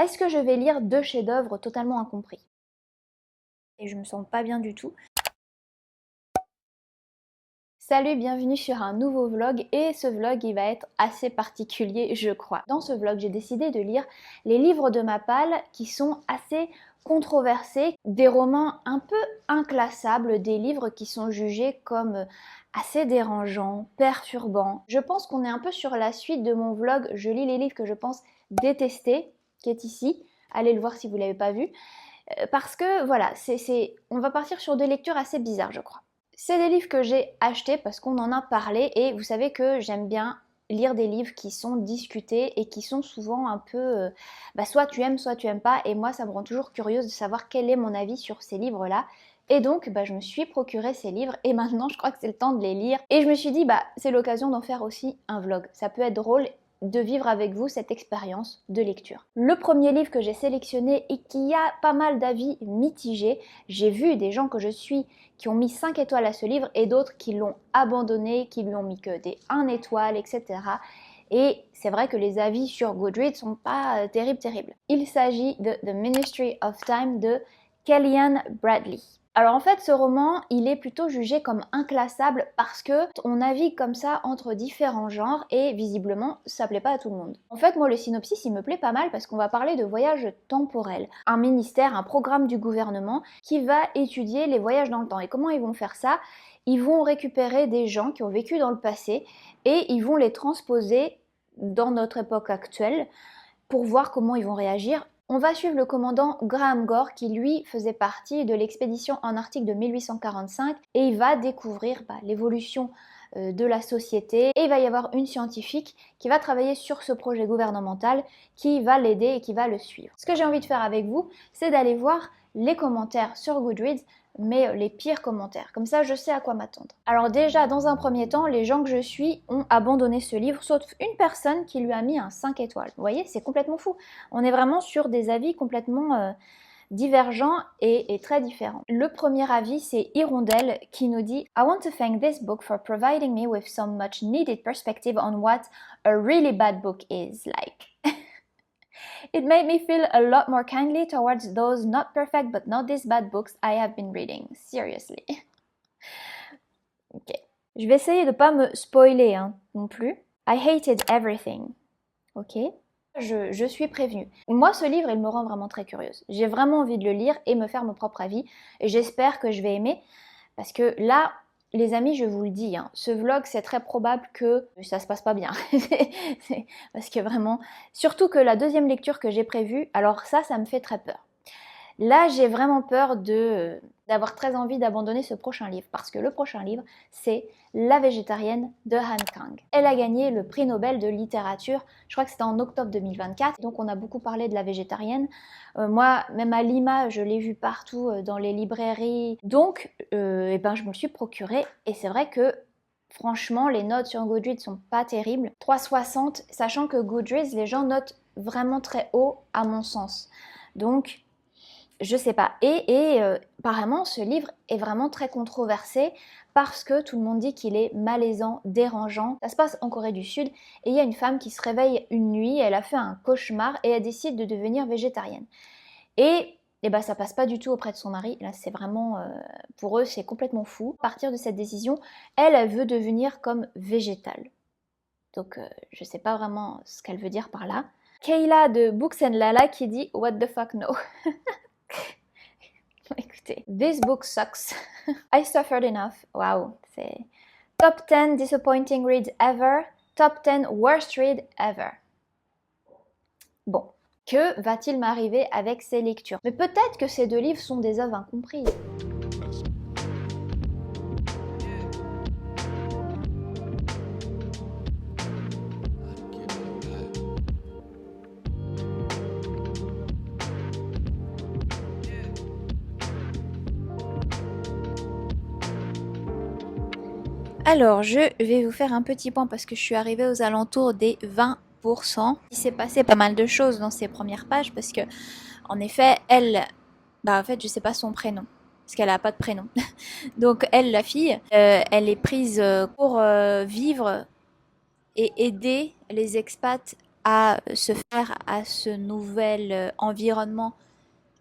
Est-ce que je vais lire 2 chefs-d'œuvre totalement incompris? Et je me sens pas bien du tout. Salut, bienvenue sur un nouveau vlog et ce vlog il va être assez particulier je crois. Dans ce vlog j'ai décidé de lire les livres de ma palle qui sont assez controversés, des romans un peu inclassables, des livres qui sont jugés comme assez dérangeants, perturbants. Je pense qu'on est un peu sur la suite de mon vlog, je lis les livres que je pense détester, qui est ici, allez le voir si vous ne l'avez pas vu, parce que voilà, on va partir sur des lectures assez bizarres je crois. C'est des livres que j'ai achetés parce qu'on en a parlé et vous savez que j'aime bien lire des livres qui sont discutés et qui sont souvent un peu soit tu aimes pas, et moi ça me rend toujours curieuse de savoir quel est mon avis sur ces livres-là. Et donc je me suis procuré ces livres et maintenant je crois que c'est le temps de les lire. Et je me suis dit c'est l'occasion d'en faire aussi un vlog. Ça peut être drôle de vivre avec vous cette expérience de lecture. Le premier livre que j'ai sélectionné et qui a pas mal d'avis mitigés, j'ai vu des gens que je suis qui ont mis 5 étoiles à ce livre et d'autres qui l'ont abandonné, qui lui ont mis que des 1 étoile, etc. Et c'est vrai que les avis sur Goodreads sont pas terribles. Il s'agit de The Ministry of Time de Kellyanne Bradley. Alors en fait ce roman il est plutôt jugé comme inclassable parce que on navigue comme ça entre différents genres et visiblement ça plaît pas à tout le monde. En fait moi le synopsis il me plaît pas mal parce qu'on va parler de voyage temporel. Un ministère, un programme du gouvernement qui va étudier les voyages dans le temps. Et comment ils vont faire ça? Ils vont récupérer des gens qui ont vécu dans le passé et ils vont les transposer dans notre époque actuelle pour voir comment ils vont réagir. On va suivre le commandant Graham Gore qui lui faisait partie de l'expédition Antarctique de 1845 et il va découvrir l'évolution de la société et il va y avoir une scientifique qui va travailler sur ce projet gouvernemental qui va l'aider et qui va le suivre. Ce que j'ai envie de faire avec vous, c'est d'aller voir les commentaires sur Goodreads, mais les pires commentaires. Comme ça, je sais à quoi m'attendre. Alors déjà, dans un premier temps, les gens que je suis ont abandonné ce livre, sauf une personne qui lui a mis un 5 étoiles. Vous voyez, c'est complètement fou. On est vraiment sur des avis complètement divergents et très différents. Le premier avis, c'est Hirondelle qui nous dit I want to thank this book for providing me with some much needed perspective on what a really bad book is like. It made me feel a lot more kindly towards those not perfect but not these bad books I have been reading. Seriously. Ok. Je vais essayer de pas me spoiler non plus. I hated everything. Ok. Je suis prévenue. Moi, ce livre, il me rend vraiment très curieuse. J'ai vraiment envie de le lire et me faire mon propre avis. Et j'espère que je vais aimer. Parce que là, les amis, je vous le dis, ce vlog, c'est très probable que ça se passe pas bien. Parce que vraiment, surtout que la deuxième lecture que j'ai prévue, alors ça me fait très peur. Là, j'ai vraiment peur d'avoir très envie d'abandonner ce prochain livre. Parce que le prochain livre, c'est La végétarienne de Han Kang. Elle a gagné le prix Nobel de littérature, je crois que c'était en octobre 2024. Donc on a beaucoup parlé de La végétarienne. Moi, même à Lima, je l'ai vu partout dans les librairies. Donc, je me le suis procuré. Et c'est vrai que franchement, les notes sur Goodreads sont pas terribles. 3,60, sachant que Goodreads, les gens notent vraiment très haut à mon sens. Donc, je sais pas. Et apparemment, ce livre est vraiment très controversé parce que tout le monde dit qu'il est malaisant, dérangeant. Ça se passe en Corée du Sud et il y a une femme qui se réveille une nuit, elle a fait un cauchemar et elle décide de devenir végétarienne. Et ça passe pas du tout auprès de son mari. Là, c'est vraiment, pour eux, c'est complètement fou. À partir de cette décision, elle veut devenir comme végétale. Donc, je sais pas vraiment ce qu'elle veut dire par là. Kayla de Books and Lala qui dit What the fuck no. Écoutez, this book sucks. I suffered enough. Wow, c'est top 10 disappointing reads ever, top 10 worst read ever. Bon, que va-t-il m'arriver avec ces lectures? Mais peut-être que ces deux livres sont des œuvres incomprises. Alors, je vais vous faire un petit point parce que je suis arrivée aux alentours des 20%. Il s'est passé pas mal de choses dans ces premières pages parce que, en effet, elle, en fait, je sais pas son prénom parce qu'elle a pas de prénom. Donc, elle, la fille, elle est prise pour vivre et aider les expats à se faire à ce nouvel environnement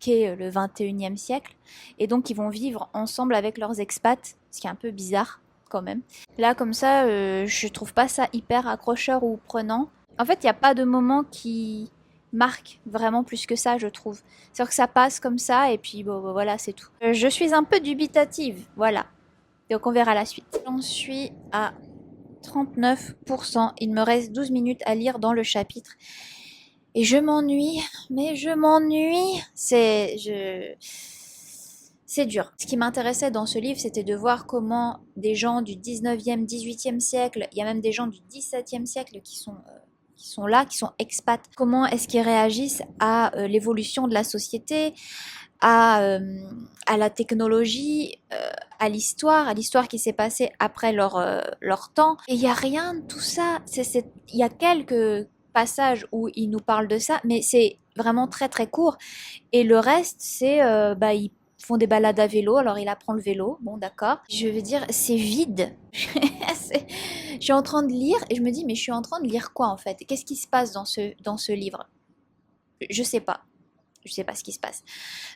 qu'est le 21e siècle. Et donc, ils vont vivre ensemble avec leurs expats, ce qui est un peu bizarre quand même. Là, comme ça, je trouve pas ça hyper accrocheur ou prenant. En fait, il n'y a pas de moment qui marque vraiment plus que ça, je trouve. C'est-à-dire que ça passe comme ça, et puis bon, voilà, c'est tout. Je suis un peu dubitative, voilà. Donc on verra la suite. J'en suis à 39%. Il me reste 12 minutes à lire dans le chapitre. Et je m'ennuie, mais je m'ennuie. C'est dur. Ce qui m'intéressait dans ce livre, c'était de voir comment des gens du 19e, 18e siècle, il y a même des gens du 17e siècle qui sont là, qui sont expats. Comment est-ce qu'ils réagissent à l'évolution de la société, à la technologie, à l'histoire qui s'est passée après leur temps. Et il n'y a rien de tout ça. Il y a quelques passages où ils nous parlent de ça, mais c'est vraiment très très court. Et le reste, c'est ils font des balades à vélo, alors il apprend le vélo, bon d'accord. Je veux dire, c'est vide. Je suis en train de lire et je me dis, mais je suis en train de lire quoi en fait? Qu'est-ce qui se passe dans ce livre? Je sais pas. Je sais pas ce qui se passe.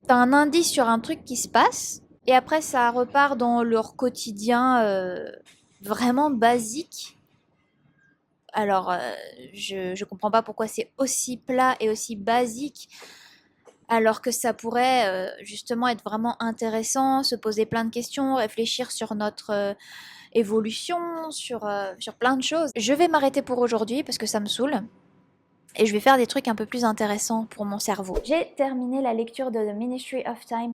T'as un indice sur un truc qui se passe, et après ça repart dans leur quotidien vraiment basique. Alors, je comprends pas pourquoi c'est aussi plat et aussi basique, alors que ça pourrait justement être vraiment intéressant, se poser plein de questions, réfléchir sur notre évolution, sur plein de choses. Je vais m'arrêter pour aujourd'hui parce que ça me saoule. Et je vais faire des trucs un peu plus intéressants pour mon cerveau. J'ai terminé la lecture de The Ministry of Time.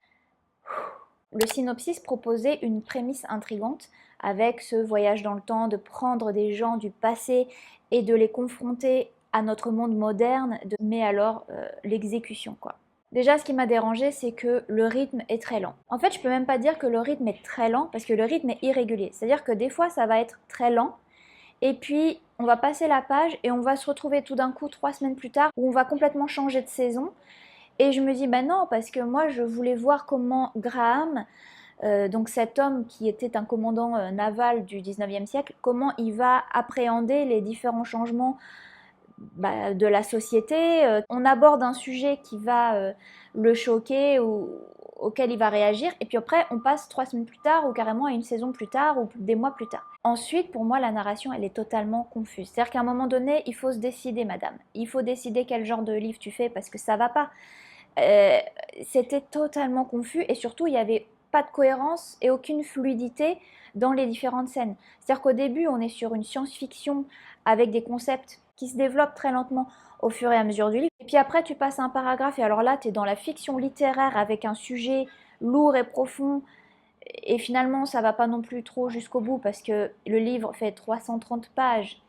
Le synopsis proposait une prémisse intrigante avec ce voyage dans le temps, de prendre des gens du passé et de les confronter à notre monde moderne, mais alors l'exécution quoi. Déjà, ce qui m'a dérangé, c'est que le rythme est très lent. En fait, je peux même pas dire que le rythme est très lent parce que le rythme est irrégulier. C'est-à-dire que des fois, ça va être très lent et puis on va passer la page et on va se retrouver tout d'un coup 3 semaines plus tard où on va complètement changer de saison. Et je me dis, bah non, parce que moi je voulais voir comment Graham, donc cet homme qui était un commandant naval du 19e siècle, comment il va appréhender les différents changements de la société. On aborde un sujet qui va le choquer ou auquel il va réagir, et puis après on passe 3 semaines plus tard ou carrément à une saison plus tard ou des mois plus tard. Ensuite, pour moi, la narration, elle est totalement confuse. C'est-à-dire qu'à un moment donné, il faut se décider, madame. Il faut décider quel genre de livre tu fais parce que ça va pas. C'était totalement confus et surtout, il n'y avait pas de cohérence et aucune fluidité dans les différentes scènes. C'est-à-dire qu'au début, on est sur une science-fiction avec des concepts qui se développent très lentement au fur et à mesure du livre. Et puis après, tu passes un paragraphe et alors là, tu es dans la fiction littéraire avec un sujet lourd et profond. Et finalement, ça va pas non plus trop jusqu'au bout parce que le livre fait 330 pages.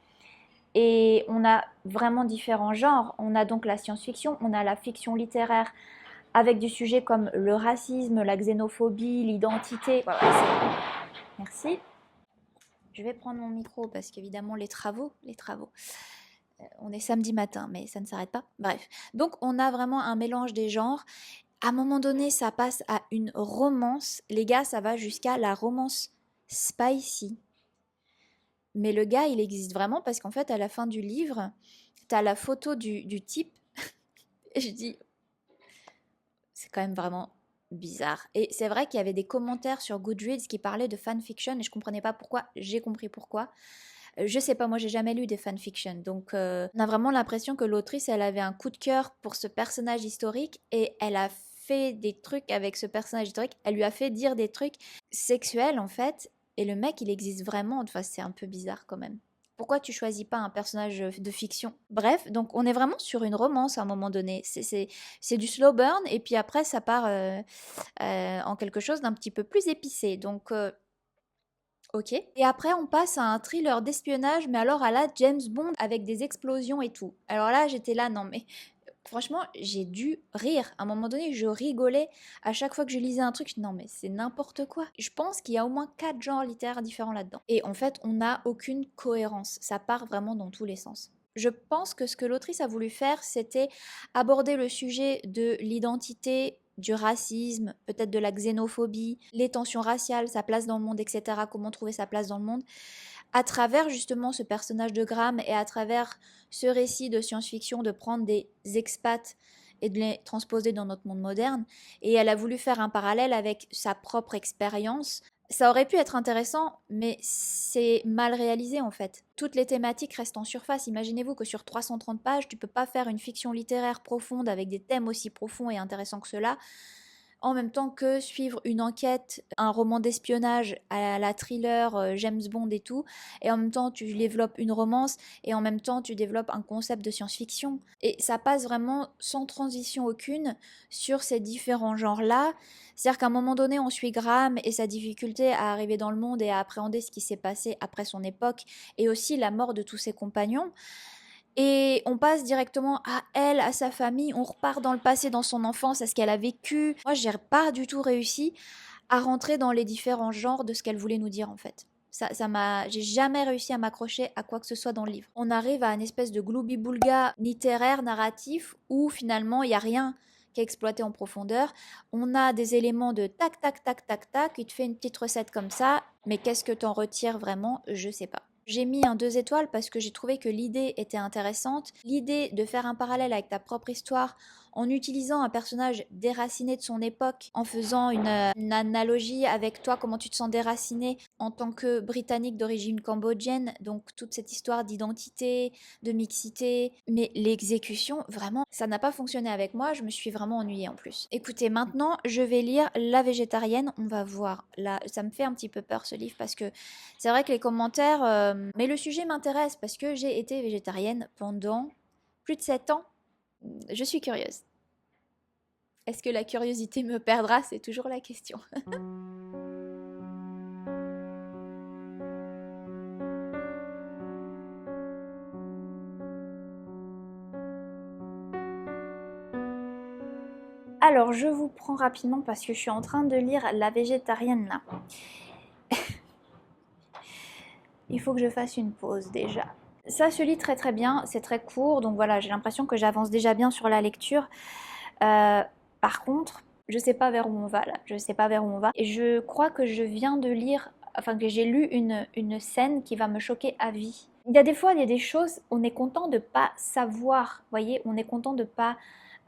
Et on a vraiment différents genres. On a donc la science-fiction, on a la fiction littéraire avec des sujets comme le racisme, la xénophobie, l'identité. Voilà, merci. Je vais prendre mon micro parce qu'évidemment les travaux. On est samedi matin, mais ça ne s'arrête pas. Bref. Donc on a vraiment un mélange des genres. À un moment donné, ça passe à une romance. Les gars, ça va jusqu'à la romance spicy. Mais le gars, il existe vraiment parce qu'en fait, à la fin du livre, t'as la photo du type. Et je dis, c'est quand même vraiment bizarre. Et c'est vrai qu'il y avait des commentaires sur Goodreads qui parlaient de fanfiction et je comprenais pas pourquoi. J'ai compris pourquoi. Je sais pas, moi j'ai jamais lu des fanfictions. Donc on a vraiment l'impression que l'autrice, elle avait un coup de cœur pour ce personnage historique et elle a fait des trucs avec ce personnage historique. Elle lui a fait dire des trucs sexuels en fait. Et le mec, il existe vraiment. Enfin, c'est un peu bizarre quand même. Pourquoi tu choisis pas un personnage de fiction? Bref, donc on est vraiment sur une romance à un moment donné. C'est du slow burn et puis après ça part en quelque chose d'un petit peu plus épicé. Donc ok. Et après on passe à un thriller d'espionnage, mais alors à la James Bond avec des explosions et tout. Alors là j'étais là, non mais franchement, j'ai dû rire. À un moment donné, je rigolais à chaque fois que je lisais un truc. Non, mais c'est n'importe quoi. Je pense qu'il y a au moins 4 genres littéraires différents là-dedans. Et en fait, on n'a aucune cohérence. Ça part vraiment dans tous les sens. Je pense que ce que l'autrice a voulu faire, c'était aborder le sujet de l'identité, du racisme, peut-être de la xénophobie, les tensions raciales, sa place dans le monde, etc. Comment trouver sa place dans le monde à travers justement ce personnage de Graham et à travers ce récit de science-fiction, de prendre des expats et de les transposer dans notre monde moderne. Et elle a voulu faire un parallèle avec sa propre expérience. Ça aurait pu être intéressant, mais c'est mal réalisé en fait. Toutes les thématiques restent en surface. Imaginez-vous que sur 330 pages, tu peux pas faire une fiction littéraire profonde avec des thèmes aussi profonds et intéressants que cela, en même temps que suivre une enquête, un roman d'espionnage à la thriller, James Bond et tout, et en même temps tu développes une romance, et en même temps tu développes un concept de science-fiction. Et ça passe vraiment sans transition aucune sur ces différents genres-là. C'est-à-dire qu'à un moment donné, on suit Graham et sa difficulté à arriver dans le monde et à appréhender ce qui s'est passé après son époque, et aussi la mort de tous ses compagnons. Et on passe directement à elle, à sa famille, on repart dans le passé, dans son enfance, à ce qu'elle a vécu. Moi, j'ai pas du tout réussi à rentrer dans les différents genres de ce qu'elle voulait nous dire en fait. J'ai jamais réussi à m'accrocher à quoi que ce soit dans le livre. On arrive à une espèce de gloubi-boulga littéraire, narratif, où finalement il y a rien qui est exploité en profondeur. On a des éléments de tac, tac, tac, tac, tac, il te fait une petite recette comme ça, mais qu'est-ce que t'en retires vraiment? Je sais pas. J'ai mis un 2 étoiles parce que j'ai trouvé que l'idée était intéressante. L'idée de faire un parallèle avec ta propre histoire en utilisant un personnage déraciné de son époque, en faisant une analogie avec toi, comment tu te sens déraciné en tant que Britannique d'origine cambodgienne, donc toute cette histoire d'identité, de mixité, mais l'exécution, vraiment, ça n'a pas fonctionné avec moi, je me suis vraiment ennuyée en plus. Écoutez, maintenant, je vais lire La végétarienne, on va voir. Là, ça me fait un petit peu peur ce livre parce que c'est vrai que les commentaires... mais le sujet m'intéresse parce que j'ai été végétarienne pendant plus de 7 ans. Je suis curieuse. Est-ce que la curiosité me perdra? C'est toujours la question. Alors, je vous prends rapidement parce que je suis en train de lire La végétarienne là. Il faut que je fasse une pause déjà. Ça se lit très très bien, c'est très court, donc voilà, j'ai l'impression que j'avance déjà bien sur la lecture. Par contre, je sais pas vers où on va là, je sais pas vers où on va. Et je crois que je viens de lire, enfin que j'ai lu une scène qui va me choquer à vie. Il y a des fois, il y a des choses, on est content de pas savoir, vous voyez, on est content de pas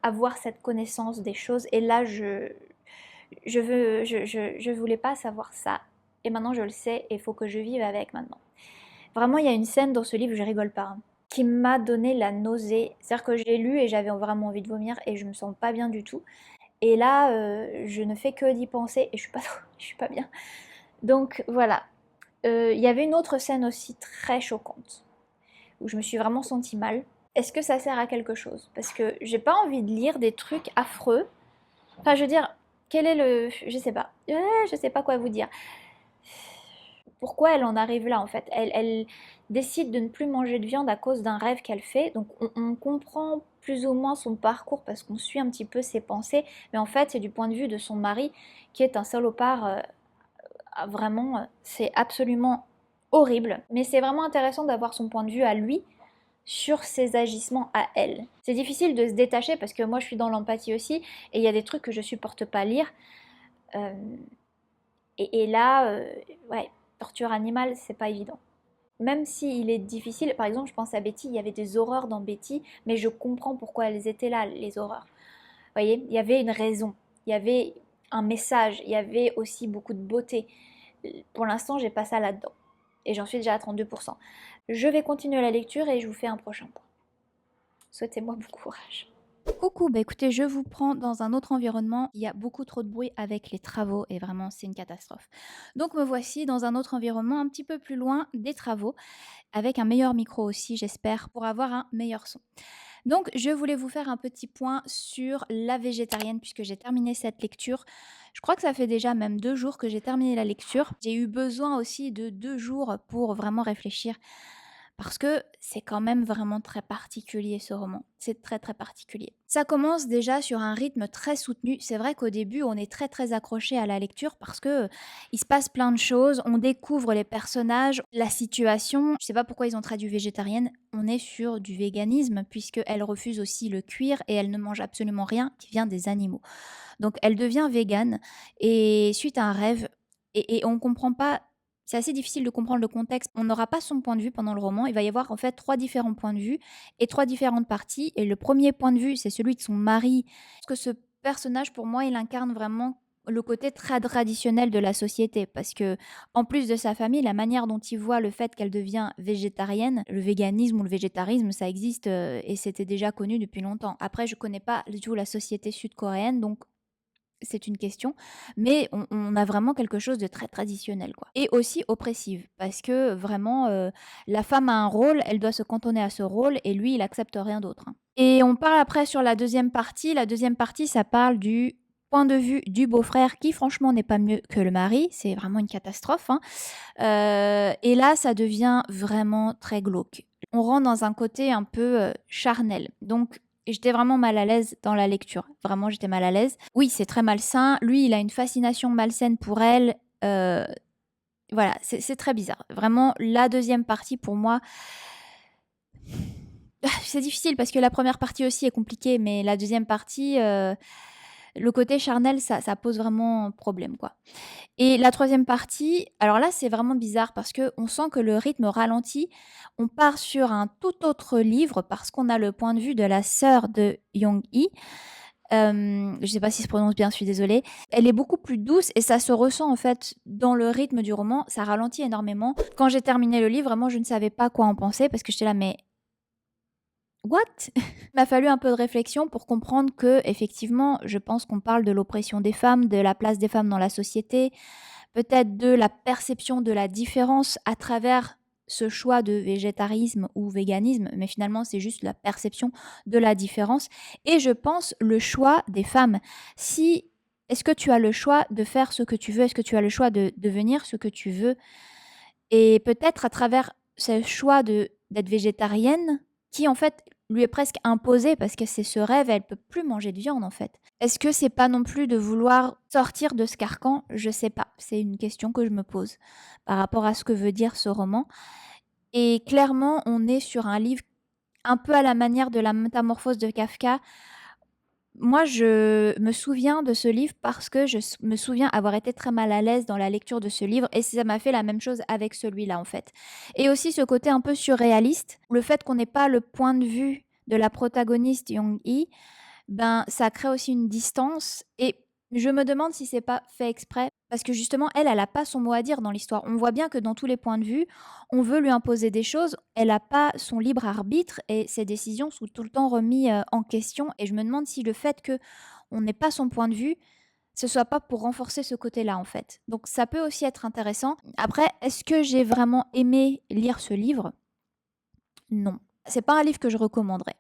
avoir cette connaissance des choses. Et là, je voulais pas savoir ça. Et maintenant, je le sais et il faut que je vive avec maintenant. Vraiment, il y a une scène dans ce livre, je rigole pas, hein, qui m'a donné la nausée. C'est-à-dire que j'ai lu et j'avais vraiment envie de vomir et je me sens pas bien du tout. Et là, je ne fais que d'y penser et je suis pas, je suis pas bien. Donc voilà. Il y avait une autre scène aussi très choquante où je me suis vraiment sentie mal. Est-ce que ça sert à quelque chose? Parce que j'ai pas envie de lire des trucs affreux. Enfin, je veux dire, quel est le... Je sais pas. Je sais pas quoi vous dire. Pourquoi elle en arrive là en fait? Elle décide de ne plus manger de viande à cause d'un rêve qu'elle fait. Donc on comprend plus ou moins son parcours parce qu'on suit un petit peu ses pensées. Mais en fait, c'est du point de vue de son mari qui est un salopard. Vraiment, c'est absolument horrible. Mais c'est vraiment intéressant d'avoir son point de vue à lui sur ses agissements à elle. C'est difficile de se détacher parce que moi je suis dans l'empathie aussi et il y a des trucs que je supporte pas lire. Euh, et là, ouais, torture animale, c'est pas évident. Même s'il est difficile, par exemple, je pense à Betty, il y avait des horreurs dans Betty, mais je comprends pourquoi elles étaient là, les horreurs. Vous voyez, il y avait une raison, il y avait un message, il y avait aussi beaucoup de beauté. Pour l'instant, j'ai pas ça là-dedans. Et j'en suis déjà à 32%. Je vais continuer la lecture et je vous fais un prochain point. Souhaitez-moi bon courage. Coucou, bah écoutez, je vous prends dans un autre environnement. Il y a beaucoup trop de bruit avec les travaux et vraiment c'est une catastrophe. Donc me voici dans un autre environnement un petit peu plus loin des travaux, avec un meilleur micro aussi, j'espère, pour avoir un meilleur son. Donc je voulais vous faire un petit point sur La végétarienne puisque j'ai terminé cette lecture. Je crois que ça fait déjà même 2 jours que j'ai terminé la lecture. J'ai eu besoin aussi de 2 jours pour vraiment réfléchir parce que c'est quand même vraiment très particulier ce roman. C'est très très particulier. Ça commence déjà sur un rythme très soutenu. C'est vrai qu'au début, on est très très accroché à la lecture parce que il se passe plein de choses. On découvre les personnages, la situation. Je sais pas pourquoi ils ont traduit végétarienne. On est sur du véganisme puisqu'elle refuse aussi le cuir et elle ne mange absolument rien qui vient des animaux. Donc elle devient végane et suite à un rêve et on comprend pas c'est assez difficile de comprendre le contexte. On n'aura pas son point de vue pendant le roman. Il va y avoir en fait 3 différents points de vue et 3 différentes parties et le premier point de vue, c'est celui de son mari. Parce que ce personnage, pour moi, il incarne vraiment le côté très traditionnel de la société parce que en plus de sa famille, la manière dont il voit le fait qu'elle devient végétarienne, le véganisme ou le végétarisme, ça existe, et c'était déjà connu depuis longtemps. Après, je connais pas du tout la société sud-coréenne, donc c'est une question, mais on a vraiment quelque chose de très traditionnel, quoi. Et aussi oppressive, parce que vraiment, la femme a un rôle, elle doit se cantonner à ce rôle, et lui, il accepte rien d'autre, hein. Et on parle après sur la deuxième partie. La deuxième partie, ça parle du point de vue du beau-frère, qui franchement n'est pas mieux que le mari, c'est vraiment une catastrophe, hein. Et là, ça devient vraiment très glauque. On rentre dans un côté un peu charnel. Donc, j'étais vraiment mal à l'aise dans la lecture. Vraiment, j'étais mal à l'aise. Oui, c'est très malsain. Lui, il a une fascination malsaine pour elle. Voilà, c'est très bizarre. Vraiment, la deuxième partie, pour moi, c'est difficile parce que la première partie aussi est compliquée, mais la deuxième partie, le côté charnel, ça pose vraiment problème, quoi. Et la troisième partie, alors là, c'est vraiment bizarre parce qu'on sent que le rythme ralentit. On part sur un tout autre livre parce qu'on a le point de vue de la sœur de Young-hee. Je ne sais pas si se prononce bien, je suis désolée. Elle est beaucoup plus douce et ça se ressent en fait dans le rythme du roman. Ça ralentit énormément. Quand j'ai terminé le livre, vraiment, je ne savais pas quoi en penser parce que j'étais là, mais what? Il m'a fallu un peu de réflexion pour comprendre que, effectivement, je pense qu'on parle de l'oppression des femmes, de la place des femmes dans la société, peut-être de la perception de la différence à travers ce choix de végétarisme ou véganisme, mais finalement c'est juste la perception de la différence. Et je pense le choix des femmes. Si est-ce que tu as le choix de faire ce que tu veux? Est-ce que tu as le choix de devenir ce que tu veux? Et peut-être à travers ce choix de d'être végétarienne, qui en fait lui est presque imposé parce que c'est ce rêve, elle peut plus manger de viande en fait. Est-ce que c'est pas non plus de vouloir sortir de ce carcan? Je sais pas, c'est une question que je me pose par rapport à ce que veut dire ce roman. Et clairement, on est sur un livre un peu à la manière de la Métamorphose de Kafka. Moi, je me souviens de ce livre parce que me souviens avoir été très mal à l'aise dans la lecture de ce livre et ça m'a fait la même chose avec celui-là, en fait. Et aussi ce côté un peu surréaliste, le fait qu'on n'ait pas le point de vue de la protagoniste Young-hee, ben, ça crée aussi une distance et je me demande si c'est pas fait exprès parce que justement elle a pas son mot à dire dans l'histoire. On voit bien que dans tous les points de vue, on veut lui imposer des choses, elle a pas son libre arbitre et ses décisions sont tout le temps remises en question et je me demande si le fait que on n'ait pas son point de vue, ce soit pas pour renforcer ce côté-là en fait. Donc ça peut aussi être intéressant. Après, est-ce que j'ai vraiment aimé lire ce livre? Non. C'est pas un livre que je recommanderais.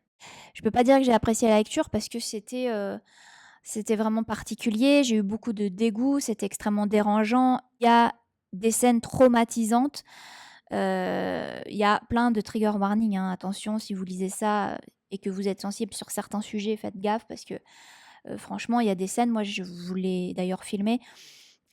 Je peux pas dire que j'ai apprécié la lecture parce que c'était vraiment particulier. J'ai eu beaucoup de dégoût, c'était extrêmement dérangeant. Il y a des scènes traumatisantes. Il y a plein de trigger warning, hein. Attention, si vous lisez ça, et que vous êtes sensible sur certains sujets, faites gaffe parce que, franchement, il y a des scènes, moi je vous l'ai d'ailleurs filmé,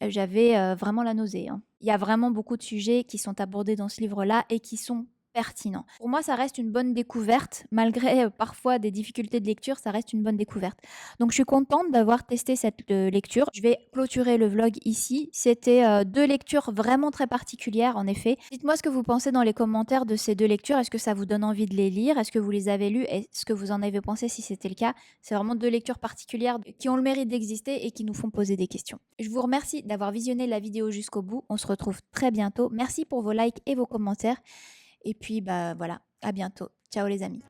j'avais, vraiment la nausée, hein. Il y a vraiment beaucoup de sujets qui sont abordés dans ce livre-là et qui sont pertinents. Pour moi, ça reste une bonne découverte, malgré, parfois des difficultés de lecture, ça reste une bonne découverte. Donc je suis contente d'avoir testé cette, lecture. Je vais clôturer le vlog ici. C'était, 2 lectures vraiment très particulières, en effet. Dites-moi ce que vous pensez dans les commentaires de ces 2 lectures. Est-ce que ça vous donne envie de les lire? Est-ce que vous les avez lues? Est-ce que vous en avez pensé si c'était le cas? C'est vraiment 2 lectures particulières qui ont le mérite d'exister et qui nous font poser des questions. Je vous remercie d'avoir visionné la vidéo jusqu'au bout. On se retrouve très bientôt. Merci pour vos likes et vos commentaires. Et puis, bah voilà, à bientôt. Ciao les amis.